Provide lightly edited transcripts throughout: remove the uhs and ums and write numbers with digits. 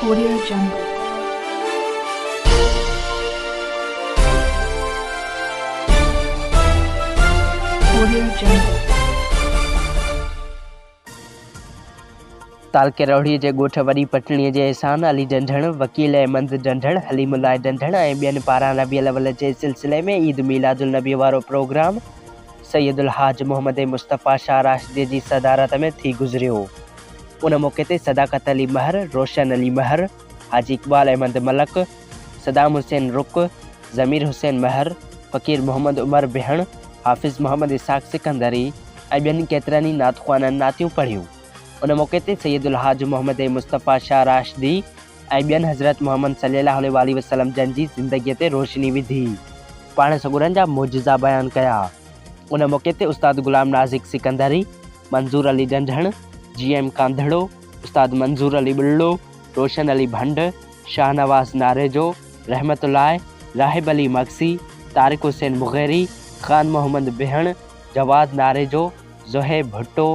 Audio Jungle. Audio Jungle. तालकेरौड़ी जे ॻोठ वॾी पटणीअ जे एहसान अली ढंढण, वकील अहमद ढंढण, हलीमुल्लाह ढंढण ऐं ॿियनि पारां रबीउल अव्वल जे सिलसिले में ईद मीलादुल नबी वारो प्रोग्राम सैयदुल हाज मोहम्मद मुस्तफ़ा शाह राशिदी जी सदारत में थी गुज़रियो। उन मौक़े ते सदाकत अली महर, रोशन अली महर, हाजी इक़बाल अहमद मलक, सदाम हुसैन रुक, ज़मीर हुसैन महर, फ़कीर मोहम्मद उमर बेहण, हाफ़िज़ मोहम्मद इसाक़ सिकंदरी ऐं ॿियनि केतिरनि ई नातख़्वाननि नातियूं पढ़ियूं। उन मौक़े ते सैयदुल हाज मोहम्मद मुस्तफ़ा शाह राशिदी ऐं ॿियनि हज़रत मोहम्मद सल्लल्लाहु अलैहि वसल्लम जन जी ज़िंदगीअ ते रोशनी विधी, पाण सॻुरनि जा मोजिज़ा बयानु कया। उन मौक़े ते उस्ताद ग़ुलाम नाज़िक सिकंदरी, मंज़ूर अली ढंढण, GM कांधड़ो, उस्ताद मंज़ूर अली बुल्लो, रोशन अली भंड, शाहनवाज़ नारेजो, रहमतुल्लाह, राहिब अली मक्सी, तारिक हुसैन मुग़ैरी, ख़ान मोहम्मद बेहण, जवाद नारेजो, ज़ुहैब भुट्टो,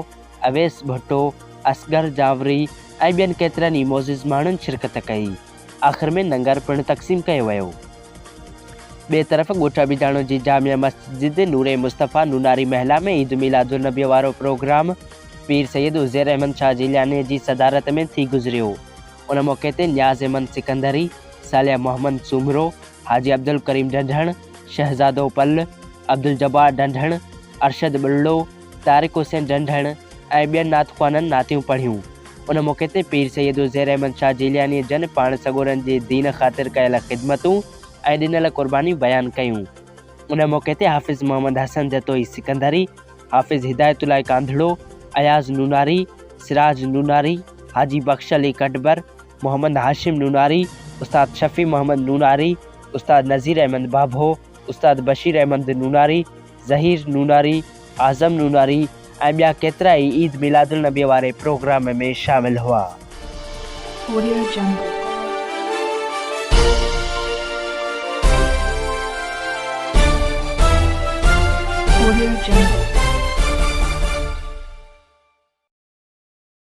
अवैस भुट्टो, असगर जावरी ऐं ॿियनि केतिरनि ई मोज़िज़ माण्हुनि शिरकत कई। आख़िर में लंगर पिणु तक़सीम कयो वियो। ॿिए तरफ़ ॻोठ बिजाणो जी जामिया मस्जिद नूरे मुस्तफ़ा नूनारी महला में ईद मीलादुल नबी वारो प्रोग्राम पीर सैयद उज़ैर अहमद शाह जिलानी जी सदारत में थी गुज़रियो। उन मौक़े ते न्याज़ अहमद सिकंदरी, सालिया मोहम्मद सुमरो, हाजी अब्दुल करीम ढंढण, शहज़ादो पल, अब्दुल जब्बार ढंढण, अरशद बुल्लो, तारिक हुसैन ढंढण ऐं ॿियनि नातख़्वाननि नातियूं पढ़ियूं। उन मौक़े ते पीर सैयद उज़ैर अहमद शाह जिलानी जन पाण सॻोरनि जे दीन ख़ातिर कयल ख़िदमतूं ऐं ॾिनल क़ुर्बानियूं बयानु कयूं। उन मौक़े ते हाफ़िज़ मोहम्मद हसन जतोई सिकंदरी, हाफ़िज़ हिदायतुल्लाह कांधड़ो, अयाज़ नूनारी, सिराज नूनारी, हाजी बख्श अली कटबर, मोहम्मद हाशिम नूनारी, उस्ताद शफ़ी मोहम्मद नूनारी, उस्ताद नज़ीर अहमद बाभो, उस्ताद बशीर अहमद नूनारी, ज़हीर नूनारी, आज़म नूनारी ऐं ॿिया केतिरा ई ईद मीलादुल नबी वारे प्रोग्राम में शामिल हुआ। Audio Jungle. Audio Jungle.